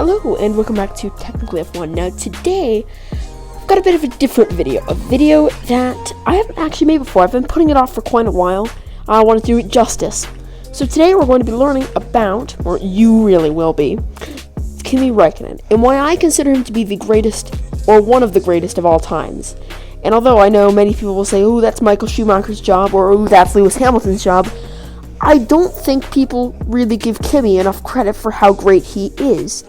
Hello and welcome back to Technically F1. Now today, I've got a bit of a different video. A video that I haven't actually made before. I've been putting it off for quite a while. I want to do it justice. So today we're going to be learning about, or you really will be, Kimi Raikkonen, and why I consider him to be the greatest, or one of the greatest of all times. And although I know many people will say, oh, that's Michael Schumacher's job, or oh, that's Lewis Hamilton's job, I don't think people really give Kimi enough credit for how great he is.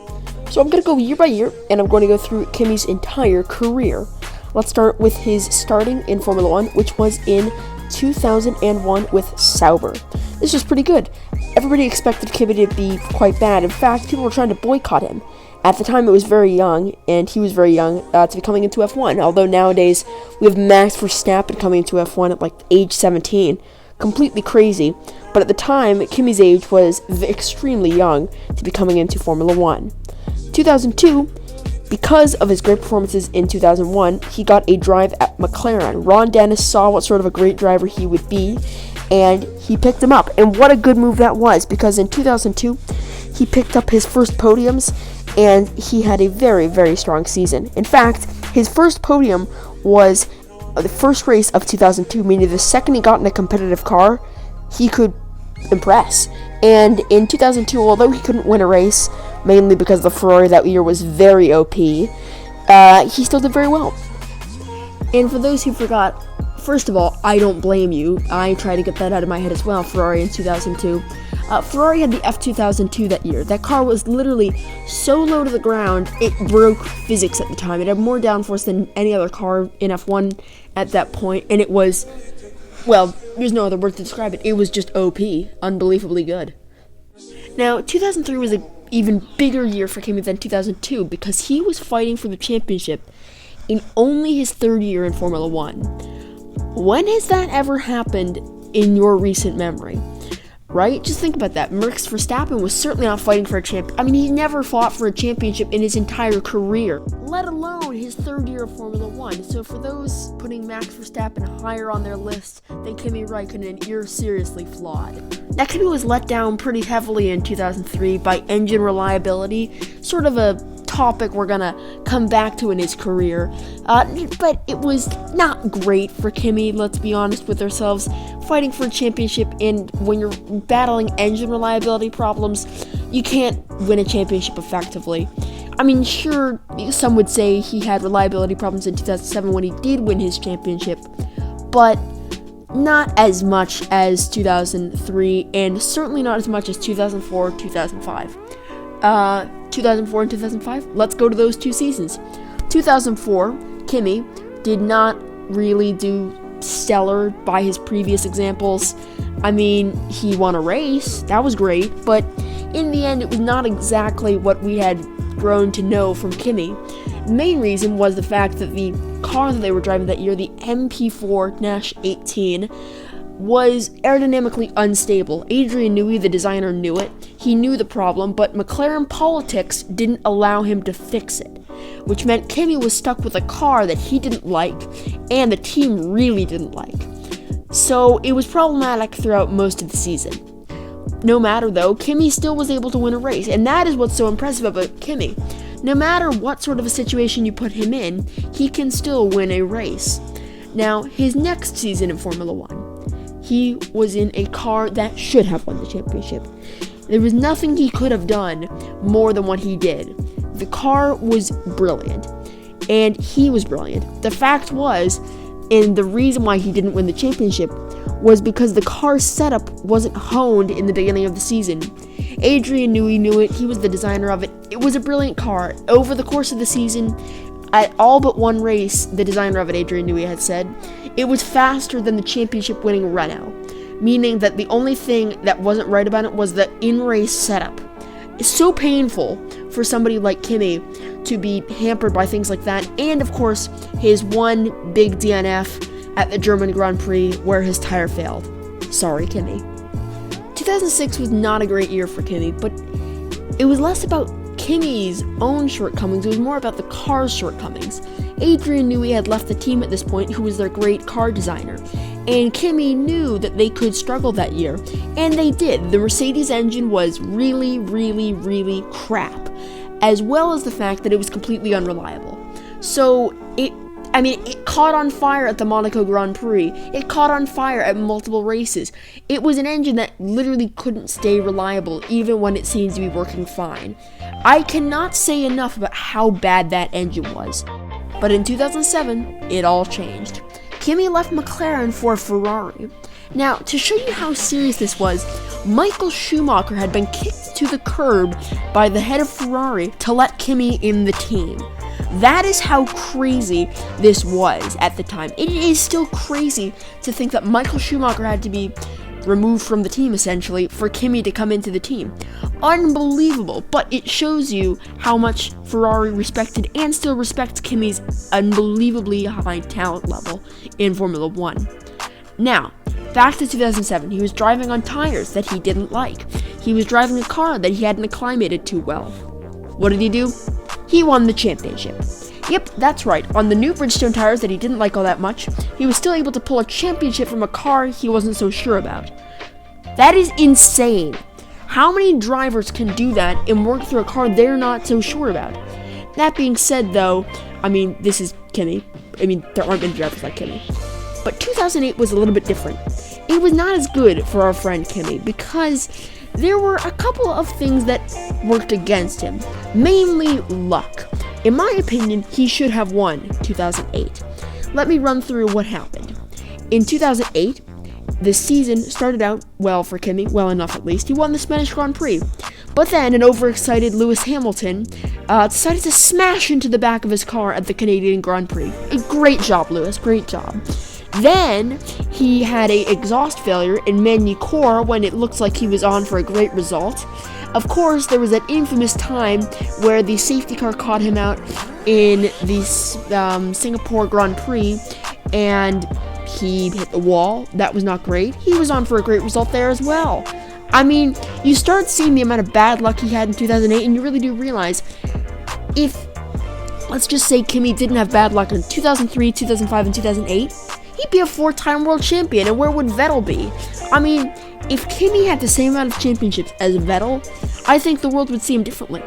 So I'm going to go year by year, and I'm going to go through Kimi's entire career. Let's start with his starting in Formula 1, which was in 2001 with Sauber. This was pretty good. Everybody expected Kimi to be quite bad. In fact, people were trying to boycott him. At the time, it was very young, and he was very young to be coming into F1. Although nowadays, we have Max Verstappen coming into F1 at like age 17. Completely crazy. But at the time, Kimi's age was extremely young to be coming into Formula 1. 2002, because of his great performances in 2001, he got a drive at McLaren. Ron Dennis saw what sort of a great driver he would be, and he picked him up. And what a good move that was, because in 2002, he picked up his first podiums, and he had a very, very strong season. In fact, his first podium was the first race of 2002, meaning the second he got in a competitive car, he could impress. And in 2002, although he couldn't win a race, mainly because the Ferrari that year was very OP, he still did very well. And for those who forgot, first of all, I don't blame you. I tried to get that out of my head as well, Ferrari in 2002. Ferrari had the F2002 that year. That car was literally so low to the ground, it broke physics at the time. It had more downforce than any other car in F1 at that point, and it was, well, there's no other word to describe it. It was just OP, unbelievably good. Now, 2003 was an even bigger year for Kimi than 2002 because he was fighting for the championship in only his third year in Formula 1. When has that ever happened in your recent memory? Right? Just think about that. Max Verstappen was certainly not fighting for a champion. I mean, he never fought for a championship in his entire career, let alone his third year of Formula 1. So for those putting Max Verstappen higher on their list than Kimi Raikkonen, you're seriously flawed. Now, Kimi was let down pretty heavily in 2003 by engine reliability, sort of a topic we're gonna come back to in his career, but it was not great for Kimi, let's be honest with ourselves. Fighting for a championship, and when you're battling engine reliability problems, you can't win a championship effectively. I mean, sure, some would say he had reliability problems in 2007 when he did win his championship, but not as much as 2003, and certainly not as much as 2004, 2005. 2004 and 2005, let's go to those two seasons. 2004, Kimi did not really do stellar by his previous examples. I mean, he won a race, that was great, but in the end, it was not exactly what we had grown to know from Kimi. The main reason was the fact that the car that they were driving that year, the MP4-18, was aerodynamically unstable. Adrian Newey, the designer, knew it. He knew the problem, but McLaren politics didn't allow him to fix it, which meant Kimi was stuck with a car that he didn't like, and the team really didn't like. So it was problematic throughout most of the season. No matter though, Kimi still was able to win a race, and that is what's so impressive about Kimi. No matter what sort of a situation you put him in, he can still win a race. Now, his next season in Formula 1, he was in a car that should have won the championship. There was nothing he could have done more than what he did. The car was brilliant, and he was brilliant. The fact was, and the reason why he didn't win the championship, was because the car setup wasn't honed in the beginning of the season. Adrian Newey knew it. He was the designer of it. It was a brilliant car. Over the course of the season, at all but one race, the designer of it, Adrian Newey, had said, it was faster than the championship-winning Renault, meaning that the only thing that wasn't right about it was the in-race setup. It's so painful for somebody like Kimi to be hampered by things like that, and of course, his one big DNF at the German Grand Prix where his tire failed. Sorry, Kimi. 2006 was not a great year for Kimi, but it was less about Kimi's own shortcomings, it was more about the car's shortcomings. Adrian Newey had left the team at this point, who was their great car designer, and Kimi knew that they could struggle that year, and they did. The Mercedes engine was really, really, really crap. as well as the fact that it was completely unreliable. So it caught on fire at the Monaco Grand Prix. It caught on fire at multiple races. It was an engine that literally couldn't stay reliable even when it seemed to be working fine. I cannot say enough about how bad that engine was. But in 2007, it all changed. Kimi left McLaren for Ferrari. Now, to show you how serious this was, Michael Schumacher had been kicked to the curb by the head of Ferrari to let Kimi in the team. That is how crazy this was at the time. It is still crazy to think that Michael Schumacher had to be removed from the team, essentially, for Kimi to come into the team. Unbelievable, but it shows you how much Ferrari respected and still respects Kimi's unbelievably high talent level in Formula 1. Now, back to 2007, he was driving on tires that he didn't like. He was driving a car that he hadn't acclimated to well. What did he do? He won the championship. Yep, that's right. On the new Bridgestone tires that he didn't like all that much, he was still able to pull a championship from a car he wasn't so sure about. That is insane. How many drivers can do that and work through a car they're not so sure about? That being said, though, this is Kimi. There aren't many drivers like Kimi. But 2008 was a little bit different. It was not as good for our friend Kimi because there were a couple of things that worked against him, mainly luck. In my opinion, he should have won 2008. Let me run through what happened. In 2008, the season started out well for Kimi, well enough at least. He won the Spanish Grand Prix. But then an overexcited Lewis Hamilton decided to smash into the back of his car at the Canadian Grand Prix. Great job, Lewis, great job. Then he had an exhaust failure in Magny-Cours when it looked like he was on for a great result. Of course, there was that infamous time where the safety car caught him out in the Singapore Grand Prix, and he hit the wall. That was not great. He was on for a great result there as well. You start seeing the amount of bad luck he had in 2008, and you really do realize if, let's just say, Kimi didn't have bad luck in 2003, 2005, and 2008, he'd be a 4-time world champion, and where would Vettel be? If Kimi had the same amount of championships as Vettel, I think the world would see him differently.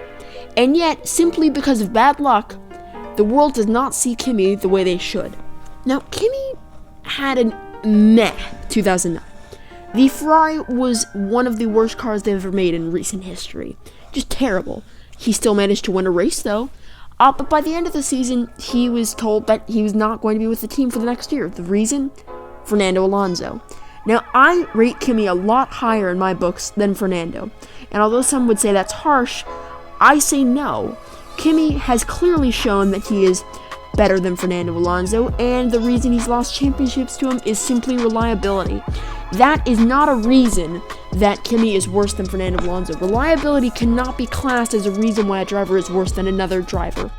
And yet, simply because of bad luck, the world does not see Kimi the way they should. Now, Kimi had a meh 2009. The Ferrari was one of the worst cars they've ever made in recent history. Just terrible. He still managed to win a race, though. But by the end of the season, he was told that he was not going to be with the team for the next year. The reason? Fernando Alonso. Now, I rate Kimi a lot higher in my books than Fernando. And although some would say that's harsh, I say no. Kimi has clearly shown that he is better than Fernando Alonso, and the reason he's lost championships to him is simply reliability. That is not a reason that Kimi is worse than Fernando Alonso. Reliability cannot be classed as a reason why a driver is worse than another driver.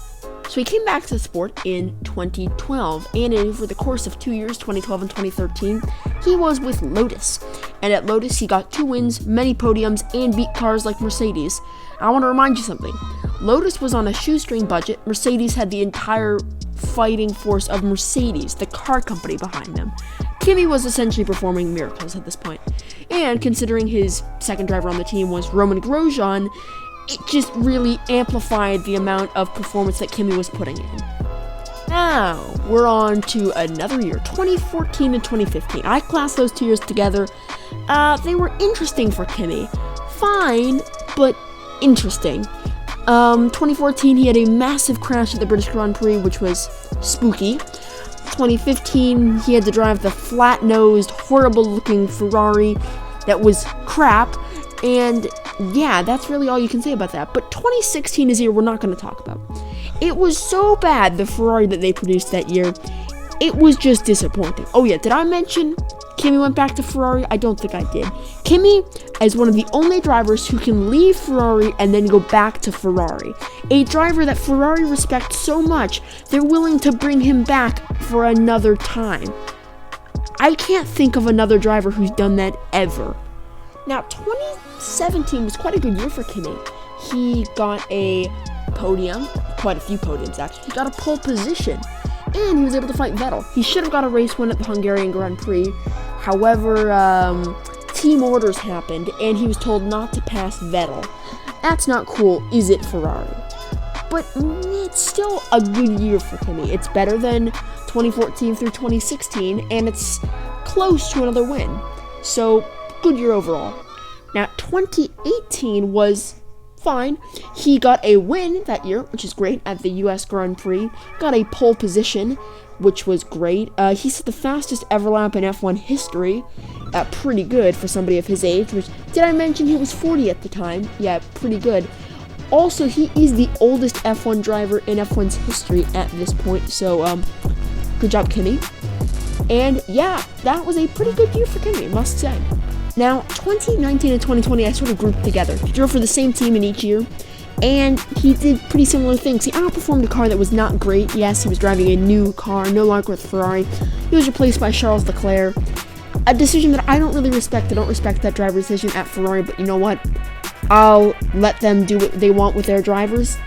So he came back to the sport in 2012, and over the course of 2 years, 2012 and 2013, he was with Lotus. And at Lotus, he got 2 wins, many podiums, and beat cars like Mercedes. I want to remind you something. Lotus was on a shoestring budget. Mercedes had the entire fighting force of Mercedes, the car company, behind them. Kimi was essentially performing miracles at this point. And considering his second driver on the team was Roman Grosjean, it just really amplified the amount of performance that Kimi was putting in. Now, we're on to another year, 2014 and 2015. I classed those 2 years together. They were interesting for Kimi. Fine, but interesting. 2014, he had a massive crash at the British Grand Prix, which was spooky. 2015, he had to drive the flat-nosed, horrible-looking Ferrari that was crap, and yeah, that's really all you can say about that. But 2016 is a year we're not going to talk about. It was so bad, the Ferrari that they produced that year, it was just disappointing. Oh yeah, did I mention Kimi went back to Ferrari? I don't think I did. Kimi is one of the only drivers who can leave Ferrari and then go back to Ferrari. A driver that Ferrari respects so much, they're willing to bring him back for another time. I can't think of another driver who's done that ever. Now, 2017 was quite a good year for Kimi. He got a podium, quite a few podiums actually. He got a pole position, and he was able to fight Vettel. He should have got a race win at the Hungarian Grand Prix. However, team orders happened, and he was told not to pass Vettel. That's not cool, is it, Ferrari? but it's still a good year for Kimi. It's better than 2014 through 2016, and it's close to another win. So, good year overall. Now, 2018 was fine. He got a win that year, which is great, at the US Grand Prix. Got a pole position, which was great. He set the fastest ever lap in F1 history. Pretty good for somebody of his age, which, did I mention he was 40 at the time? Yeah, pretty good. Also, he is the oldest F1 driver in F1's history at this point, so, good job, Kimi. And, yeah, that was a pretty good year for Kimi, must say. Now, 2019 and 2020, I sort of grouped together. He drove for the same team in each year, and he did pretty similar things. He outperformed a car that was not great. Yes, he was driving a new car, no longer with Ferrari. He was replaced by Charles Leclerc. A decision that I don't really respect. I don't respect that driver decision at Ferrari, but you know what? I'll let them do what they want with their drivers.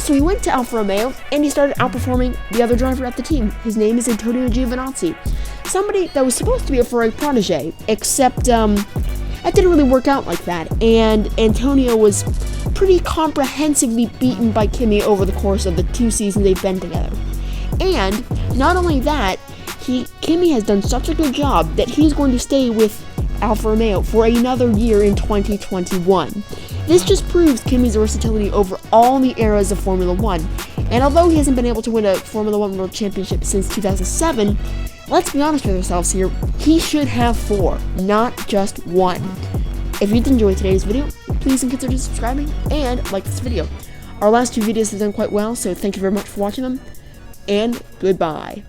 So he went to Alfa Romeo, and he started outperforming the other driver at the team. His name is Antonio Giovinazzi. Somebody that was supposed to be a Ferrari protege, except that didn't really work out like that, and Antonio was pretty comprehensively beaten by Kimi over the course of the 2 seasons they've been together. And not only that, Kimi has done such a good job that he's going to stay with Alfa Romeo for another year in 2021. This just proves Kimi's versatility over all the eras of Formula 1, and although he hasn't been able to win a Formula 1 World Championship since 2007, let's be honest with ourselves here, he should have 4, not just 1. If you did enjoy today's video, please consider subscribing and like this video. Our last 2 videos have done quite well, so thank you very much for watching them, and goodbye.